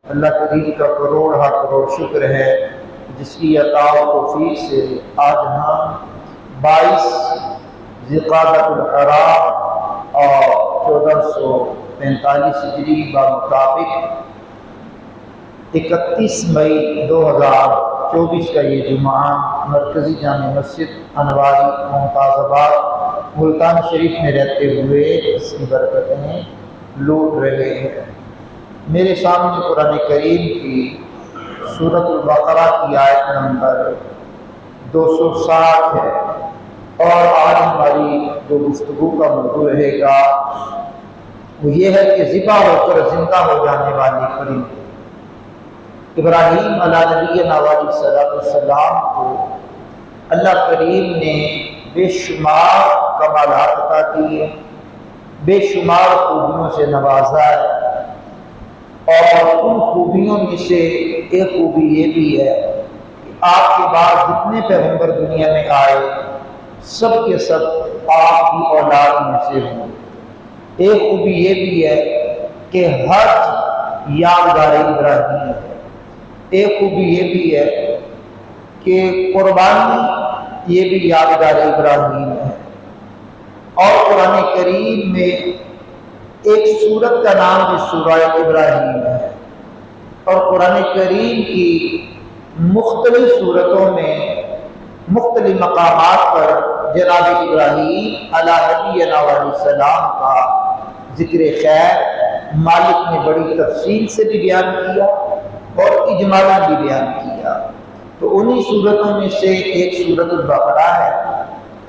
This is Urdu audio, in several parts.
اللہ کریم کا کروڑ ہا کروڑ شکر ہے جس کی عطا و توفیق سے آج ہم 22 ذوالقعدۃ الحرام اور 1445 ہجری بمطابق 31 مئی 2024 کا یہ جمعہ مرکزی جامع مسجد انواری ممتاز آباد ملتان شریف میں رہتے ہوئے اس کی برکتیں لوٹ رہے ہیں۔ میرے سامنے قرآن کریم کی سورۃ البقرہ کی آیت نمبر 260 ہے، اور آج ہماری جو گفتگو کا موضوع رہے گا وہ یہ ہے کہ ذبح ہو کر زندہ ہو جانے والی پرندے۔ ابراہیم علیہ نبینا علیہ السلام کو اللہ کریم نے بے شمار کمالات عطا کیے، بے شمار خوبیوں سے نوازا ہے، اور ان خوبیوں میں سے ایک خوبی یہ بھی ہے کہ آپ کے بعد جتنے پیغمبر دنیا میں آئے سب کے سب آپ کی اولاد میں سے ہوں۔ ایک خوبی یہ بھی ہے کہ حج یادگار ابراہیم ہے۔ ایک خوبی یہ بھی ہے کہ قربانی یہ بھی یادگار ابراہیم ہے۔ اور قرآن کریم میں ایک سورت کا نام بھی سورہ ابراہیم ہے، اور قرآن کریم کی مختلف صورتوں میں مختلف مقامات پر جناب ابراہیم علیہ نبینا علیہ السلام کا ذکر خیر مالک نے بڑی تفصیل سے بھی بیان کیا اور اجمالاً بھی بیان کیا۔ تو انہی صورتوں میں سے ایک سورۃ البقرہ ہے۔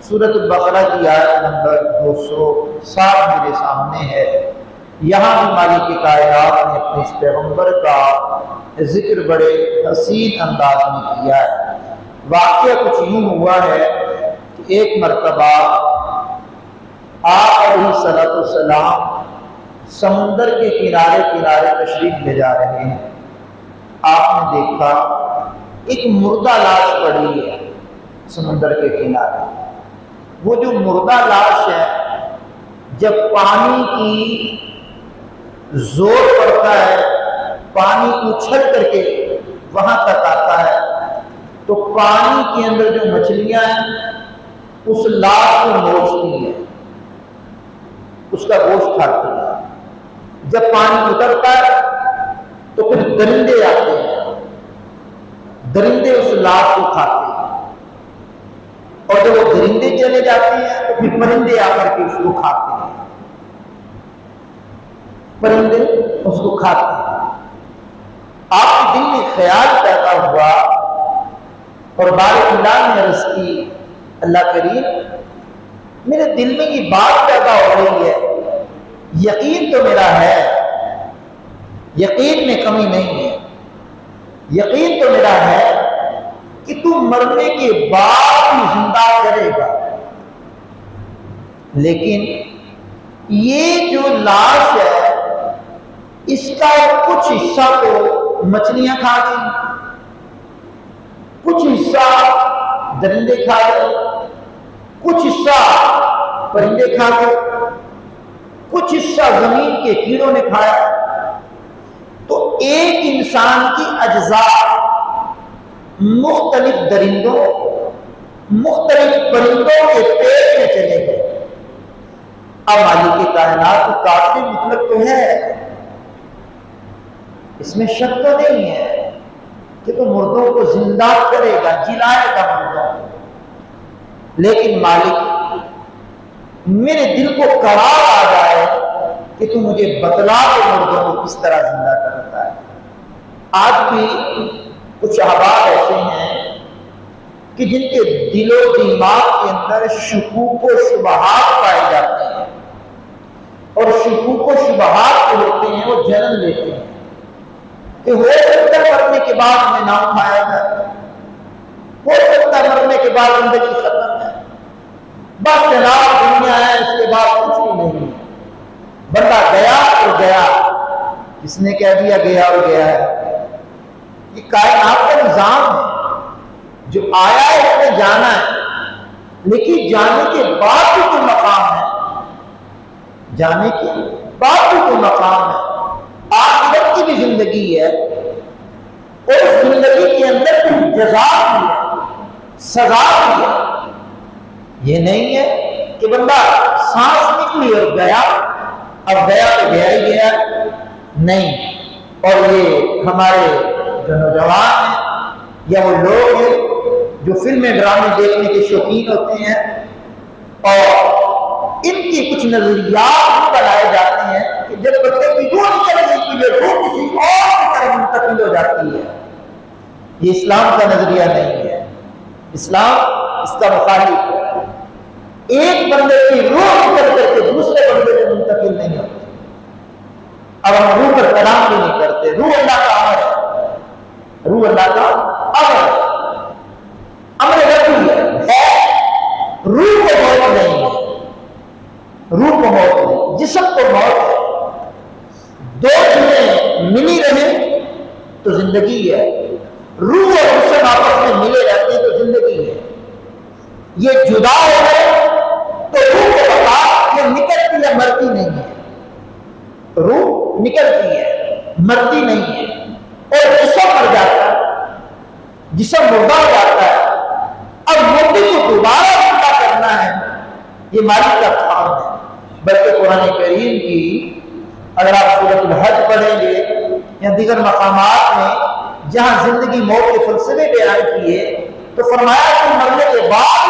سورۃ البقرہ کی آیت نمبر 260 میرے سامنے ہے۔ یہاں بھی مالک کائنات نے اپنے اس پیغمبر کا ذکر بڑے حسین انداز میں کیا ہے۔ واقعہ کچھ یوں ہوا ہے کہ ایک مرتبہ آپ علیہ السلام سمندر کے کنارے کنارے تشریف لے جا رہے ہیں۔ آپ نے دیکھا ایک مردہ لاش پڑی ہے سمندر کے کنارے۔ وہ جو مردہ لاش ہے جب پانی کی زور پڑتا ہے، پانی اچھل کر کے وہاں تک آتا ہے، تو پانی کے اندر جو مچھلیاں ہیں اس لاش کو نوچتی ہیں، اس کا گوشت کھاتی ہیں۔ جب پانی اترتا ہے تو پھر درندے آتے ہیں، درندے اس لاش کو کھاتے ہیں، اور جب وہ درندے چلے جاتے ہیں تو پھر پرندے آ کر کے اس کو کھاتے ہیں، پرندے اس کو کھاتے ہیں۔ آپ کے دل میں خیال پیدا ہوا اور بار اللہ نے عرض کی، اللہ کریم میرے دل میں یہ بات پیدا ہو رہی ہے، یقین تو میرا ہے، یقین میں کمی نہیں ہے، یقین تو میرا ہے کہ تو مرنے کے بعد بھی زندہ کرے گا، لیکن یہ جو لاش ہے اس کا کچھ حصہ تو مچھلیاں کھا گئی، کچھ حصہ درندے کھا گئے، کچھ حصہ پرندے کھا گئے، کچھ حصہ زمین کے کیڑوں نے کھایا۔ تو ایک انسان کی اجزاء مختلف درندوں مختلف پرندوں کے پیٹ میں چلے گئے۔ اب مالک کائنات کو قادر مطلق تو ہے، اس میں شک تو نہیں ہے کہ تو مردوں کو زندہ کرے گا، جلائے گا مردوں کو، لیکن مالک میرے دل کو قرار آ جائے کہ تو مجھے بتلا کے مردوں کو کس طرح زندہ کرتا ہے۔ آج بھی کچھ احباب ایسے ہیں کہ جن کے دل و دماغ کے اندر شکوک و شبہات پائے جاتے ہیں، اور شکوک و شبہات جو ہوتے ہیں وہ جنم لیتے ہیں کہ ہو سکتا ہے مرنے کے بعد ہمیں نام کھایا جائے، ہو سکتا ہے مرنے کے بعد زندگی ختم ہے، بس جناب دنیا ہے، اس کے بعد کچھ بھی نہیں ہے، بندہ گیا اور گیا، کس نے کہہ دیا گیا اور گیا ہے؟ یہ کائنات کا نظام ہے، جو آیا ہے اس نے جانا ہے، لیکن جانے کے بعد بھی کوئی مقام ہے، جانے کے بعد بھی کوئی مقام ہے۔ آخرت کی بھی زندگی ہے، اور اس زندگی کے اندر کوئی جزا بھی ہے، سزا بھی ہے۔ یہ نہیں ہے کہ بندہ سانس نکلی اور گیا، اب گیا تو گیا ہی گیا، نہیں۔ اور یہ ہمارے جو نوجوان ہیں یا وہ لوگ ہیں جو فلمیں ڈرامے دیکھنے کے شوقین ہوتے ہیں، اور ان کی کچھ نظریات بنائے جاتے ہیں کہ جب بندے کی روح نکل گئی تو یہ روح کسی اور کی طرف منتقل ہو جاتی ہے۔ یہ اسلام کا نظریہ نہیں ہے، اسلام اس کا مخالف ہے۔ ایک بندے کی روح نکل کر کے دوسرے بندے میں منتقل نہیں ہوتی۔ اب ہم روح پر کلام بھی نہیں کرتے، روح اللہ کا امر ہے، روح اللہ کا امر ہے، امر ربی ہے، روح کو موت نہیں ہے، روح کو موت نہیں، جسم کو موت ہے۔ دو چیزیں ملی رہیں تو زندگی ہے، روح اور جسم آپس میں ملے رہتے ہیں تو زندگی ہے۔ یہ جدا ہو گئے تو روح کو بتا یہ نکلتی ہے، مرتی نہیں ہے، روح نکلتی ہے، مرتی نہیں ہے، اور جسم مر جاتا ہے، جسم مردہ ہو جاتا ہے۔ اب مردے کو دوبارہ زندہ کرنا ہے، یہ مالک کا کام ہے۔ بلکہ قرآن کریم کی اگر آپ سورۃ الحج پڑھیں گے یا دیگر مقامات میں جہاں زندگی موت کے فلسفے بیان کیے تو فرمایا کہ مرنے کے بعد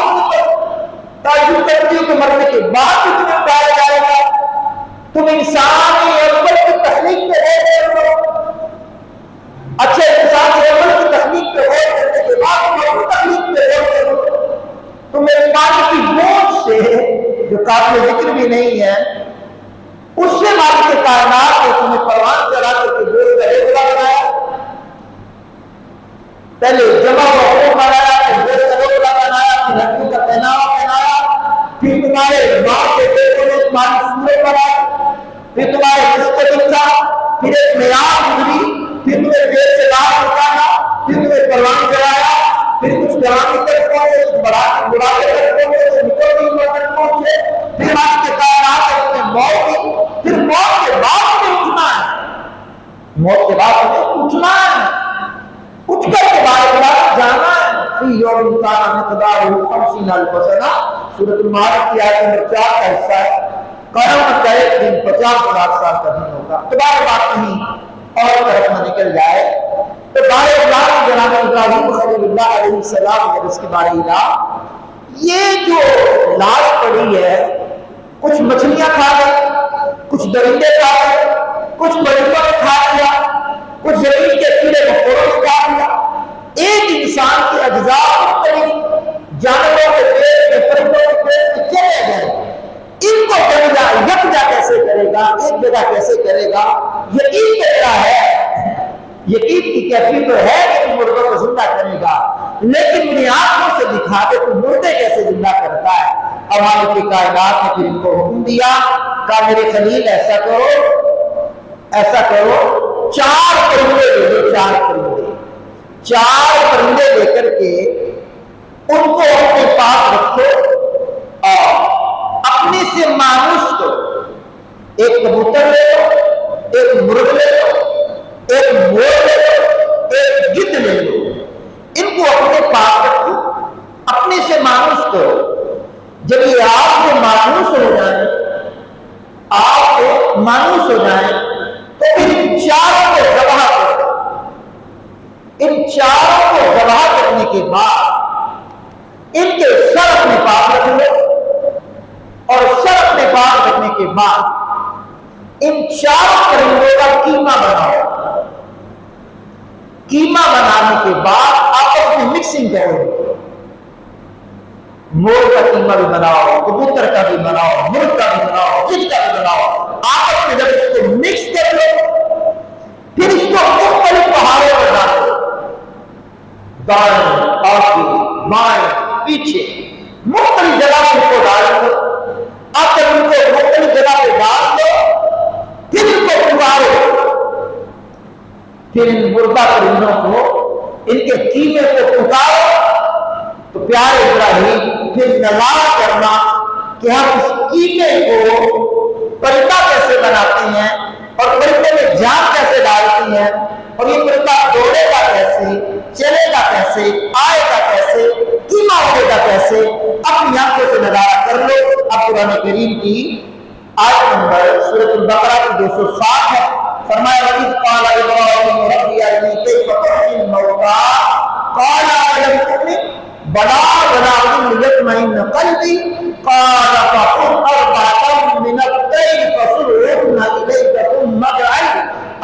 تعجب کرتی ہو کہ مرنے کے بعد تمہیں اٹھایا جائے گا، تم انسانی اول کی تخلیق پہ غور کرو، اچھے انسانی اول کی تخلیق پہ غور کرنے کے بعد تم اپنی تخلیق پہ غور کرو، تمہیں پانی کی بوجھ سے جو قابل ذکر بھی نہیں ہے اس سے مالک کے کائنات نے تمہیں پروان چڑھا کر کے گوشت کا ریزہ بنایا، پہلے جمع ہوا بنایا، پھر گوشت کا ریزہ بنایا، پھر ہڈیوں کا پہناوا پہنایا، پھر تمہارے ماں کے پیٹوں میں تمہاری سورج بنائی، پھر تمہارے رزق دکھا، پھر ایک معیار گزری، پھر تمہیں پیٹ سے باہر نکالا، پھر تمہیں پروان چڑھایا، پھر کچھ جوانی تک پہنچے، کچھ بڑھاپے تک پہنچے، کچھ نکلنے تک پہنچے، پھر مالک کے کائنات نے تمہیں موت دی، پھر موت کے بعد تمہیں اٹھنا ہے، موت کے بعد تمہیں اٹھنا ہے، اٹھ کر کے باہر جانا ہے۔ فی یوم کان مقدارہ 50,000 سنہ، سورۃ المعارج کی آیت نمبر 4 کا حصہ ہے۔ قیامت کا ایک دن 50,000 سال کا دن ہوگا۔ دوبارہ بات کہیں اور طرف نہ نکل جائے تو بارے اللہ جناب ابراہیم خلیل اللہ علیہ السلام نے اس کے بارے یہ جو لاش پڑی ہے، کچھ مچھلیاں کھا گئی، کچھ درندے کھا گئے، کچھ پرندوں نے کھا لیا، کچھ زمین کے کیڑے مکوڑوں نے کھا لیا۔ ایک انسان کے اجزاء مختلف جانوروں کے پیٹ میں، پرندوں کے پیٹ میں چلے گئے، ان کو یکجا کیسے کرے گا، ایک جگہ کیسے کرے گا؟ یقین کرنا ہے، یقین کی کیفیت تو ہے کہ تم مردوں کو زندہ کرے گا، لیکن میری آنکھوں سے دکھا دے تو مردے کیسے زندہ کرتا ہے۔ اب مالک کی کائنات نے پھر ان کو حکم دیا، کہا میرے خلیل ایسا کرو، ایسا کرو، 4 پرندے لے لو، 4 پرندے، 4 پرندے لے کر کے ان کو اپنے پاس رکھو اور اپنے سے مانوس کو، ایک کبوتر لے لو، ایک مرغ لے لو، ایک مور لے لو، ایک گدھ لے لو، ان کو اپنے پاس رکھو، اپنے سے مانوس کرو۔ جب یہ آپ سے مانوس ہو جائیں، آپ سے مانوس ہو جائیں تو پھر ان 4 کو ذبح کرو۔ ان 4 کو ذبح کرنے کے بعد ان کے سر اپنے پاس رکھ لو، اور سر اپنے پاس رکھنے کے بعد ان 4 پرندوں کا قیمہ بناؤ۔ قیمہ بنانے کے بعد آپس میں مکسنگ کرو، مور کا قیمہ بھی بناؤ، کبوتر کا بھی بناؤ، مرغ کا بھی بناؤ، گدھ کا بھی بناؤ، آپس میں جب اس کو مکس کر لو پھر اس کو مختلف پہاڑوں پر ڈالو، دائیں آگے بائیں پیچھے مختلف جگہ پہ اس کو ڈال دو۔ اب جب ان کو مختلف جگہ پہ ڈال دو پھر ان کو پکارو، پھر ان مردہ پرندوں کو، ان کے قیمے کو پکارو تو پیارے ابراہیم پھر نظارہ کرنا کہ ہم اس قیمے کو پرندہ کیسے بناتے ہیں، اور پرندے میں جان کیسے ڈالتی ہیں، اور یہ پرندہ دوڑے گا کیسے، چلے گا کیسے، آئے گا کیسے، قیمہ اڑے گا کیسے، اپنی آنکھوں سے نظارہ کر لو۔ اب قرآن کریم کی آیت نمبر سورۃ البقرہ کی 260 ہے، فرمایا وَإِذْ قَالَ إِبْرَاهِيمُ رَبِّ أَرِنِي كَيْفَ تُحْيِي الْمَوْتَىٰ قَالَ أَلَمْ تُؤْمِنْ بَلَىٰ وَلَٰكِن لِيَطْمَئِنَّ قَلْبِي قَالَ فَخُذْ أَرْبَعَةً مِّنَ الطَّيْرِ فَصُرْهُنَّ إِلَيْكَ ثُمَّ اجْعَلْ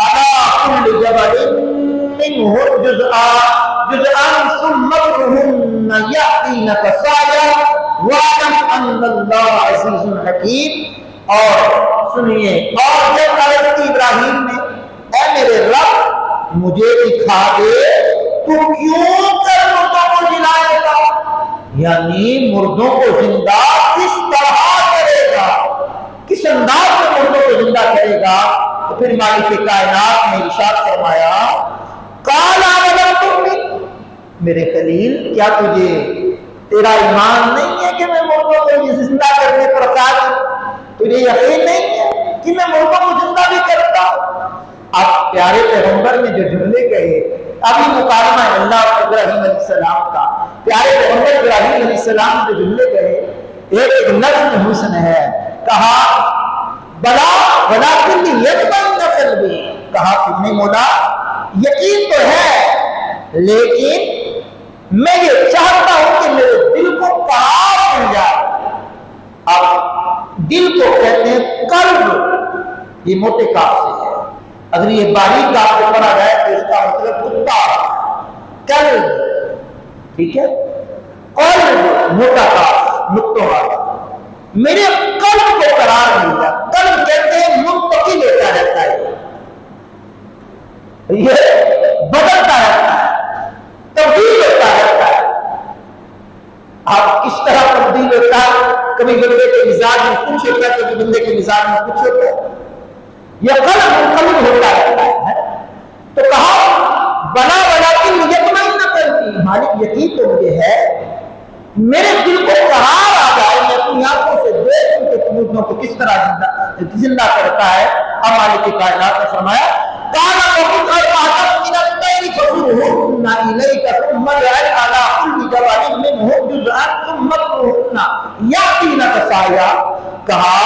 عَلَىٰ كُلِّ جَبَلٍ مِّنْهُنَّ جُزْءًا ثُمَّ ادْعُهُنَّ يَأْتِينَكَ سَعْيًا وَاعْلَمْ أَنَّ اللَّهَ عَزِيزٌ حَكِيمٌ۔ اور سنیے، اور جب عرض کی ابراہیم نے اے میرے رب مجھے دکھا دے تو کیوں کر مردوں کو جلائے گا، یعنی مردوں کو زندہ کس طرح کرے گا، کس انداز میں مردوں کو زندہ کرے گا۔ تو پھر مالک کائنات نے ارشاد فرمایا قال اولم تؤمن، میرے خلیل کیا تیرا ایمان نہیں ہے کہ میں مردوں کو زندہ کرنے پر قادر، تجھے یقین نہیں ہے کہ میں مردوں کو زندہ بھی کرتا ہوں۔ اب پیارے پیغمبر نے جو جملے کہے، ابھی مکالمہ ہے اللہ اور ابراہیم علیہ السلام کا، پیارے پیغمبر ابراہیم علیہ السلام نے جو جملے کہے ایک نظم حسن ہے، کہا بلا ولیکن لیطمئن قلبی، کہا کہ نہیں مولا یقین تو ہے لیکن میں یہ چاہتا ہوں کہ میرے دل کو قرار مل جائے۔ اب دل کو کہتے ہیں قلب، یہ موٹے کاف سے ہے، اگر یہ باریک کاف سے پڑھا جائے تو اس کا مطلب کتا، قلب، ٹھیک ہے، قلب موٹا کاف نقطوں والا، میرے قلب کو قرار مل جائے۔ قلب کہتے ہیں منتقل ہوتا رہتا ہے، یہ بدلتا رہتا ہے، تبدیل ہوتا رہتا ہے۔ آپ کس طرح تبدیل ہوتا ہے، کبھی بندے کے مزاج میں کچھ ہوتا ہے، کبھی بندے کے مزاج میں کچھ ہوتا ہے، یہ قلب منقلب ہوتا رہتا ہے۔ تو کہا بلا ولیکن لیطمئن قلبی، مالک یقین تو مجھے ہے میرے دل کو قرار آ جائے، میں اپنی آنکھوں سے دیکھوں کہ مردوں کو کس طرح زندہ کرتا ہے۔ اب مالک کائنات نے فرمایا قال فخذ أربعة من الطير فصرهن إليك ثم اجعل على كل جبل منهن جزءا ثم ادعهن يأتينك سعيا، کہا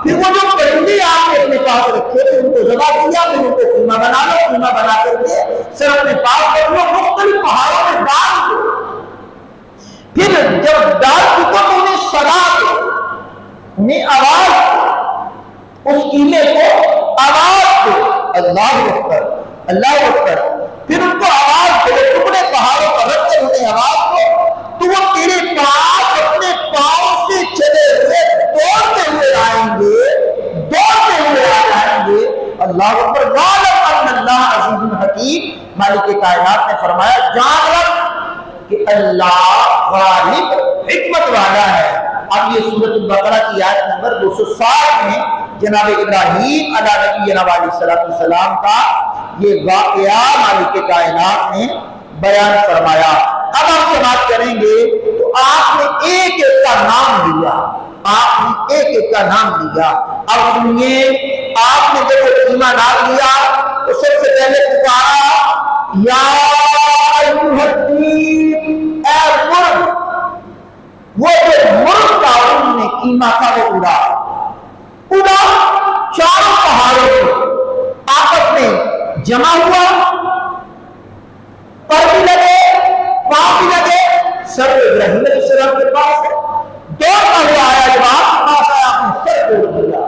پھر وہ جو پرندے آپ نے اپنے پاس رکھے تھے ان کو ذبح کیا، پھر ان کو قیمہ بنا لو، قیمہ بنا کر کے سر اپنے پاس کر لو، مختلف پہاڑوں میں ڈال دو، پھر جب ڈال چکو تو انہیں صدا دو، انہیں آواز دو، اس قیمے کو آواز دو، اللہ اکبر اللہ اکبر، پھر ان کو آواز دو، ٹکڑے پہاڑوں پر رکھ کر انہیں آواز دو، تو وہ تیرے پاس اپنے پاؤں سے چلے ہوئے دوڑتے ہوئے آئیں گے، دوڑتے ہوئے آ جائیں گے۔ اللہ اکبر، وَاعْلَمْ أَنَّ اللَّهَ عَزِيزٌ حَكِيمٌ۔ مالک کائنات نے فرمایا جان رکھ کہ اللہ غالب حکمت والا ہے۔ اب یہ سورۃ البقرہ کی آیت نمبر 260 میں جناب ابراہیم علیہ نبینا علیہ السلام کا یہ واقعہ مالک کائنات نے بیان فرمایا۔ اب آپ سماعت کریں گے تو آپ نے ایک ایک کا نام لیا، آپ نے ایک ایک کا نام لیا۔ اب سنیے، آپ نے جب وہ قیمہ نام لیا تو سب سے پہلے پکارا یا ایھا الدین، اے مرغ، وہ جو مرغ کا انہوں نے قیمہ کا وہ اڑا چاروں پہاڑوں سے آپس میں جمع ہوا، پر بھی لگے، پاؤں بھی لگے، سر ابراہیم علیہ السلام کے پاس ہے، دوڑتا ہوا آیا، جب آپ آیا آپ نے سر توڑ دیا۔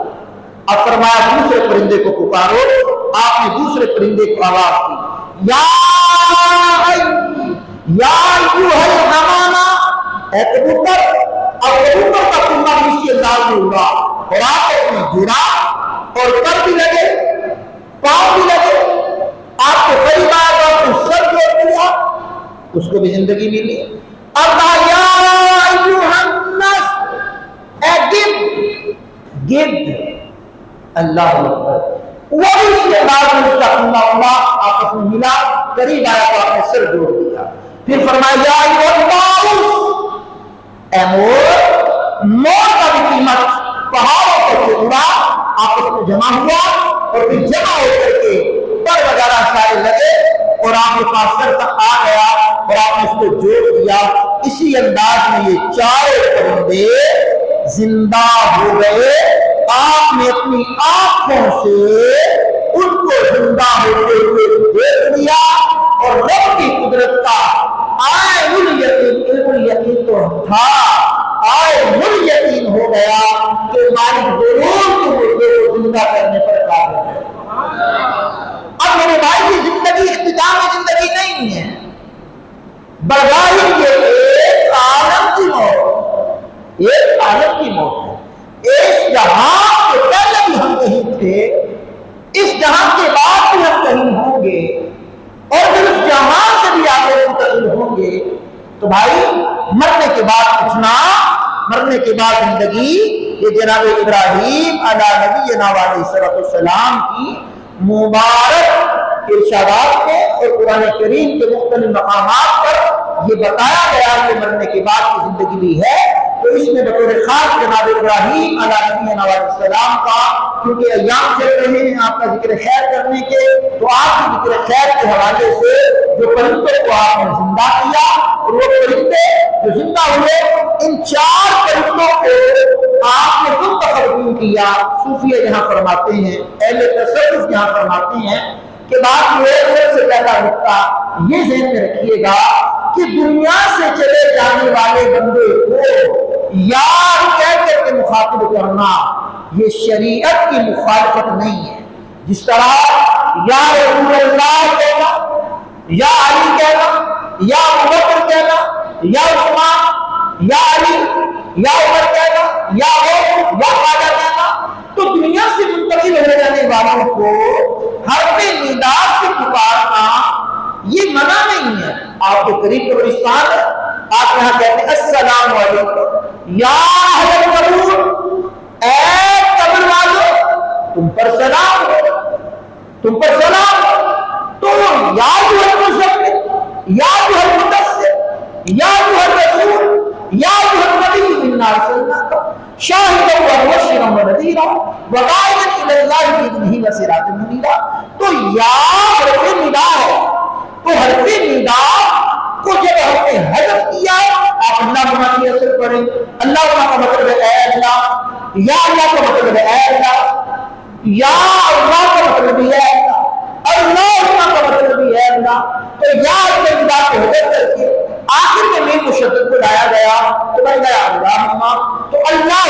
اب فرمایا دوسرے پرندے کو پکارو، آپ نے دوسرے پرندے کو آواز دی یا ایھا الحمامہ، اے کبوتر۔ اب کبوتر کا قیمہ اسی انداز میں اڑا اور آپس میں جڑا اور پر بھی لگے، پاؤں بھی لگے، آپ کو قریب آیا تو آپ کو سر جوڑ دیا، اس کو بھی زندگی ملی۔ اب یا ایھا الناس، اے گدھ، اللہ اکبر، وہ بھی اسی انداز میں اس کا قیمہ اڑا، آپس میں ملا، قریب آیا تو آپ نے سر جوڑ دیا۔ پھر فرمایا یا ایھا الطاؤس، اے مور کا بھی قیمت پہاڑوں پر سے اڑا، آپس میں جمع ہوا اور پھر جمع ہو کر کے پر وغیرہ سارے لگے اور آپ کے پاس سر تک آ گیا اور آپ نے اس کو جوڑ دیا. اسی انداز میں یہ چاروں پرندے زندہ ہو گئے. آپ نے اپنی آنکھوں سے ان کو زندہ ہوتے ہوئے دیکھ لیا اور رب کی قدرت کا عین الیقین، علم الیقین تو تھا، عین الیقین ہو گیا کہ مالک ضرور تم کو زندہ کرنے پر قادر ہے. اب میرے بھائی کی زندگی اختتام زندگی نہیں ہے، بظاہر یہ ایک عالم کی موت، ایک عالم کی موت ہے. اس جہاں سے پہلے بھی ہم کہیں تھے، اس جہاں کے بعد بھی ہم کہیں ہوں گے، اور پھر اس جہاں سے بھی آگے منتقل ہوں گے. تو بھائی مرنے کے بعد اٹھنا، مرنے کے بعد زندگی، یہ جناب ابراہیم علیہ نبینا علیہ السلام کی مبارک ارشادات میں اور قرآن کریم کے مختلف مقامات پر یہ بتایا گیا کہ مرنے کے بعد کی زندگی بھی ہے. تو اس میں بطور خاص جناب ابراہیم علیہ نبینا علیہ السلام کا، کیونکہ ایام چل رہے ہیں آپ کا ذکر خیر کرنے کے، تو آپ کی ذکر خیر کے حوالے سے جو پرندوں کو آپ نے زندہ کیا اور وہ پرندے جو زندہ ہوئے، ان چار پرندوں کو آپ نے منتخب کیوں کیا؟ صوفیہ یہاں فرماتے ہیں، اہل تصوف یہاں فرماتے ہیں کہ بات یہ سب سے پہلا نقطہ یہ ذہن میں رکھیے گا کہ دنیا سے چلے جانے والے بندے کو یار کہہ کر کے مخاطب کرنا یہ شریعت کی مخالفت نہیں ہے. جس طرح یا رسول اللہ کہنا، یا علی کہنا، یا ابوبکر کہنا، یا عثمان، یا علی، یا عمر کہنا، یا غوث، یا خواجہ کہنا، تو دنیا سے منتقل ہو جانے والوں کو حرف ندا سے پکارنا یہ منع نہیں ہے. آپ کے قریب قبرستان ہے، آپ یہاں کہتے ہیں السلام علیکم یا اہل القبور، اے قبر والو تم پر سلام ہو، تم پر سلام ہو. تو یا ایھا المزمل، یا ایھا المدثر، یا ایھا الرسول، یا ایھا النبی انا ارسلناک شاہدا ومبشرا ونذیرا وداعیا الی اللہ باذنہ وسراجا منیرا. تو یا حرف ندا ہے، تو حرف ندا کو جب ہم نے حذف کیا، آپ اللہ کی اصل پڑھیں، اللہ کا مطلب ہے اے اللہ، یا اللہ کا مطلب ہے اے اللہ، یا اللہ کا مطلب ہے اے اللہ، اللہ کا مطلب بھی ہے اللہ. تو یا کے ندا کو حذف کر کے آخر میں میم مشدد کو لایا گیا تو بن گیا اللہ. تو اللہ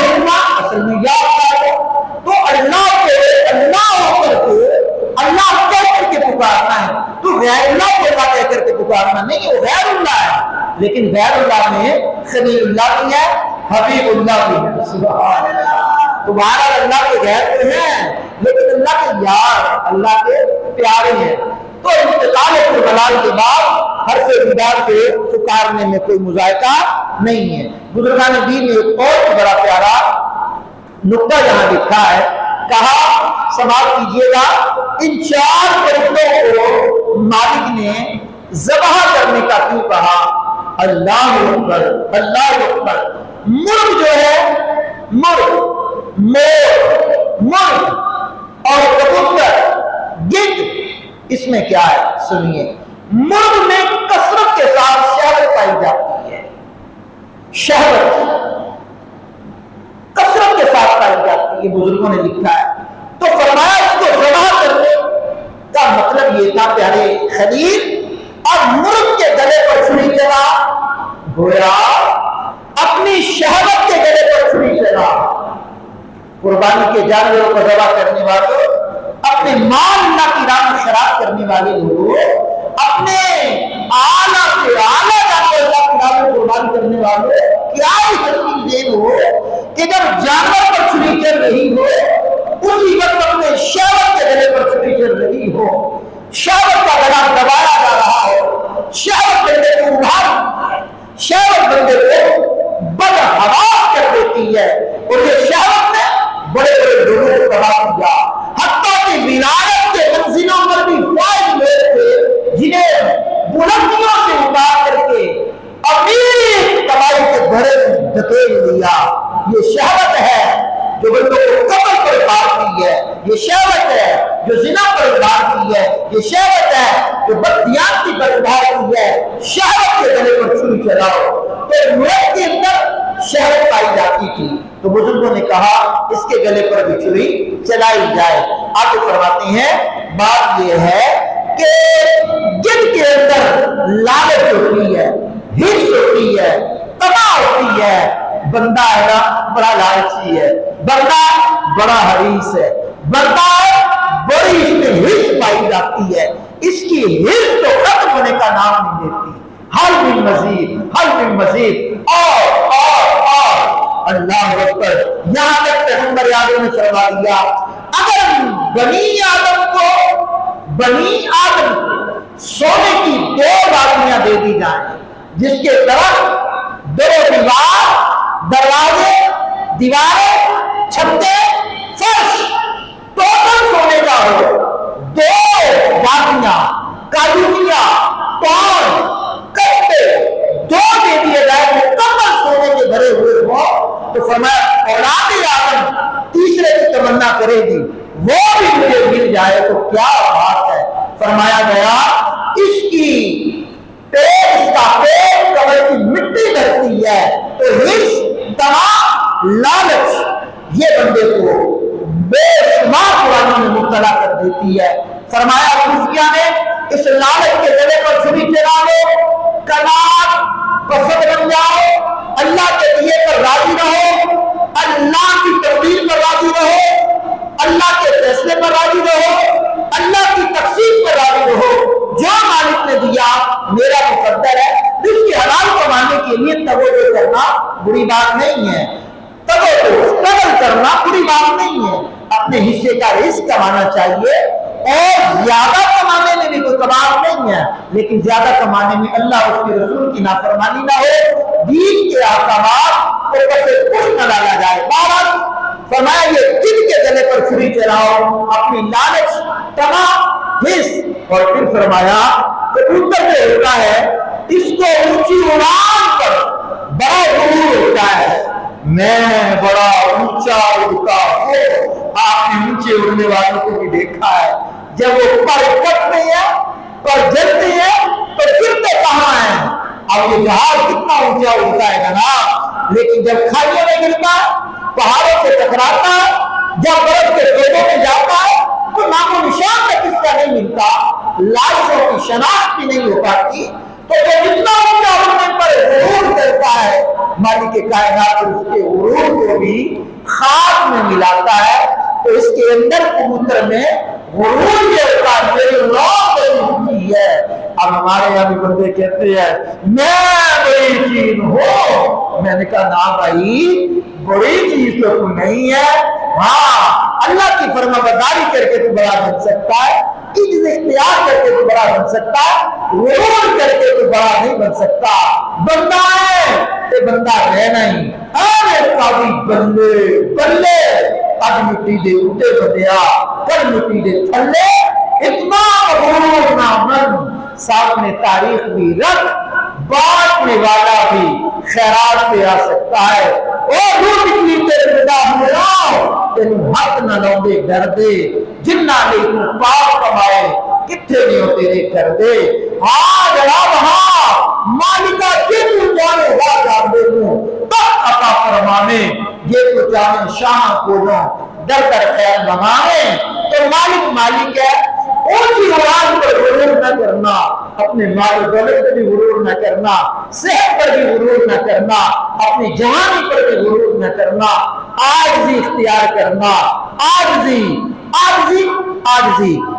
اصل میں یا اللہ ہے، تو اللہ کے اللہ ہو کر کے اللہ کہہ کر کے پکارنا ہے، تو غیر اللہ کو اللہ کہہ کر کے پکارنا نہیں، وہ غیر اللہ ہے. لیکن غیر اللہ میں خلیل اللہ بھی ہے، حبیب اللہ بھی ہے. سبحان اللہ. تو بہرحال اللہ کے غیر تو ہیں لیکن اللہ کے یار، اللہ کے پیارے ہیں. تو انتقال کربلا کے بعد حرف ندا سے پکارنے میں کوئی مذائقہ نہیں ہے. بزرگان دین نے ایک اور بڑا پیارا نقطہ یہاں لکھا ہے، کہا سماعت کیجیے گا، ان چار پرندوں کو مالک نے ذبح کرنے کا کیوں کہا؟ اللہ اکبر، اللہ اکبر. مرغ جو ہے، مرغ، مور، مرغ اور کبوتر، گدھ، اس میں کیا ہے سنیے. مرغ میں کثرت کے ساتھ شہوت پائی جاتی ہے، شہوت کثرت کے ساتھ پائی جاتی ہے، بزرگوں نے لکھا ہے. تو فرمایا اس کو ذبح کرنے کا مطلب یہ تھا پیارے خلیل، اور مرغ کے گلے پر چھری چلا، گویا اپنی شہوت کے گلے پر چھری چلا. قربانی کے جانوروں کو ذبح کرنے والوں، اپنے مال اللہ کی راہ میں خراب کرنے والے لوگ، اپنے اعلیٰ سے اعلیٰ جانور اللہ کی راہ میں قربان کرنے والوں، کیا ہی حسین ذہن ہو کہ جب جانور پر چھری چل رہی ہو اسی وقت اپنے شہوت کے گلے پر چھری چل رہی ہو، شہوت کا گلا دبایا جا رہا ہو، شہوت بندے کو ابھار، شہوت بندے کو بدحواس کر دیتی ہے. اور یہ شہوت نے بڑے بڑے لوگوں کو تباہ کیا، حتیٰ کہ ولایت کے منزلوں پر بھی فائز ہوئے تھے جنہیں بلندیوں سے اتار کر کے امیر تباہی کے گھرے میں دھکیل دیا. یہ شہوت ہے جو بندوں کو قبر پر اتارتی ہے، یہ شہوت ہے جو زنا پر ادھار کی ہے، یہ شہوت ہے جو بددیانتی پر ادھار کی ہے، شہوت کے گلے پر چھری چلاؤ۔ تو مرد کے اندر شہوت پائی جاتی تھی، تو بزرگوں نے کہا اس کے گلے پر بھی چھری چلائی جائے۔ آگے فرماتے ہیں بات یہ ہے کہ جن کے اندر لالچ ہوتی ہے، حرص ہوتی ہے، تما ہوتی ہے، بندہ ہے نا بڑا لالچی ہے، بندہ بڑا حریص ہے، بندہ بڑی اس میں حرص پائی جاتی ہے، اس کی حرص تو ختم ہونے کا نام نہیں دیتی، حل من مزید، حل من مزید، اور اللہ اکبر۔ یہاں تک پیغمبر اعظم نے فرما دیا اگر بنی آدم کو سونے کی 2 بالیاں دے دی جائیں جس کے طرف دروازے، دیواریں، چھتے، فرش ٹوٹل سونے کا ہو، 2 بالیاں، کاجوریاں، پان، کشتے 2 دے دیے جائے مکمل سونے کے بھرے ہوئے ہو، تو فرمایا اولاد آدم تیسرے کی تمنا کرے گی وہ بھی مجھے مل جائے تو کیا بات ہے۔ فرمایا گیا اس کا پیٹ کمر کی مٹی بھرتی ہے، تو حرص، تما، لالچ یہ بندے کو بے شمار برائیوں میں مبتلا کر دیتی ہے۔ فرمایا صوفیہ نے اس لالچ کے گلے پر چھری چلا لو، کنار پسند بن جاؤ، اللہ کے دیے پر راضی رہو، اللہ کی تقدیر پر راضی رہو، اللہ کے فیصلے پر راضی رہو، اللہ کی تقسیم پر راضی رہو، جو مالک نے دیا میرا مقدر ہے۔ اس کی حلال کمانے کے لیے توجہ کرنا بری بات نہیں ہے، اسٹرگل کرنا بری بات نہیں ہے، اپنے حصے کا رزق کمانا چاہیے، اور زیادہ کمانے میں بھی کوئی کمال نہیں ہے، لیکن زیادہ کمانے میں اللہ اس کے رسول کی نافرمانی نہ ہو، دین کے احکامات کو کسے کچھ نہ ڈالا جائے۔ بہرحال فرمایا یہ دل کے گلے پر چھری چلاؤ، اپنی لالچ، تما، حرص، اور پھر فرمایا کبوتر جو ہوتا ہے اس کو اونچی اڑان پر بڑا غرور ہوتا ہے، میں بڑا اونچا اڑتا ہوں۔ آپ نے اونچے اڑنے والوں کو بھی دیکھا ہے، جب وہ پر کٹتے ہیں، پر جلتے ہیں تو گرتے کہاں ہیں؟ اب یہ جہاز کتنا اونچا اڑتا ہے جناب، لیکن جب کھائیوں میں گرتا ہے، پہاڑوں سے ٹکراتا ہے، جب برف کے ٹوٹوں میں جاتا ہے تو نام و نشان تک اس کا نہیں ملتا، لاشوں کی شناخت بھی نہیں ہو پاتی۔ تو جو جتنا اونچا اڑنے پر غرور کرتا ہے، مالک کائنات اس کے غرور کو بھی خاک میں ملاتا ہے۔ تو اس کے اندر کبوتر میں غرور یہ ہوتا ہے میری اولاد بڑی اونچی ہے۔ اب ہمارے یہاں بھی بندے کہتے ہیں میں بڑی چیز ہوں، میں نے کہا نا بھائی بڑی چیز تو تو نہیں ہے، ہاں اللہ کی فرما برداری کر کے تو بڑا بن سکتا ہے، عجز اختیار کر کے تو بڑا بن سکتا ہے، غرور کر کے تو بڑا نہیں بن سکتا۔ بندہ ہے تو بندہ رہنا ہی، آنے قاضی بندے بلے، اب مٹی دے اٹھے بدیا، کل مٹی دے تھلے، اتنا غرور نہ من، سامنے تاریخ بھی رکھ، بانٹنے والا بھی خیرات پہ آ سکتا ہے۔ اور روح نکلی تیرے بدا ہو تینو حق نہ لوندے ڈر دے، جنہ لے تو پاک کمائے کتھے نہیں ہو تیرے کر دے۔ ہاں جناب ہاں مالکہ جے تو جانے گا جان دے دوں تک عطا فرمانے، یہ تو چاہے شاہ کو نو در در خیر بمانے۔ تو مالک ہے، اونچی اڑان پر غرور نہ کرنا، اپنے مال و دولت پر بھی غرور نہ کرنا، صحت پر بھی غرور نہ کرنا، اپنی جوانی پر بھی غرور نہ کرنا، عاجزی اختیار کرنا، عاجزی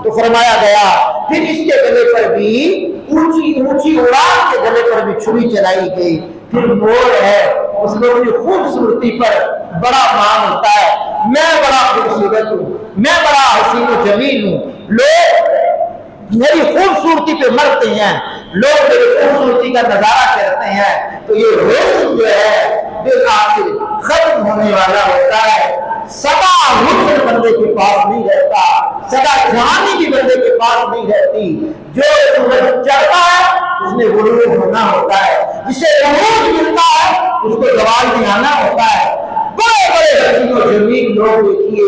تو فرمایا گیا۔ پھر اس کے گلے پر بھی اونچی اڑان کے گلے پر بھی چھری چلائی گئی۔ پھر مور ہے، اس لوگوں کی خوبصورتی پر بڑا مان ہوتا ہے، میں بڑا خوبصورت ہوں، میں بڑا حسین و جمیل ہوں، لوگ میری خوبصورتی پہ مرتے ہیں، لوگ میری خوبصورتی کا نظارہ کرتے ہیں۔ تو یہ حسن جو ہے بالآخر ختم ہونے والا ہوتا ہے، سدا حسن بندے کے پاس نہیں رہتا، سدا جوانی بھی بندے کے پاس نہیں رہتی۔ جو سورج چڑھتا ہے اس میں غرور ہونا ہوتا ہے، جسے غرور ملتا ہے اس کو زوال میں آنا ہوتا ہے۔ بڑے بڑے حسین و جمیل لوگ دیکھیے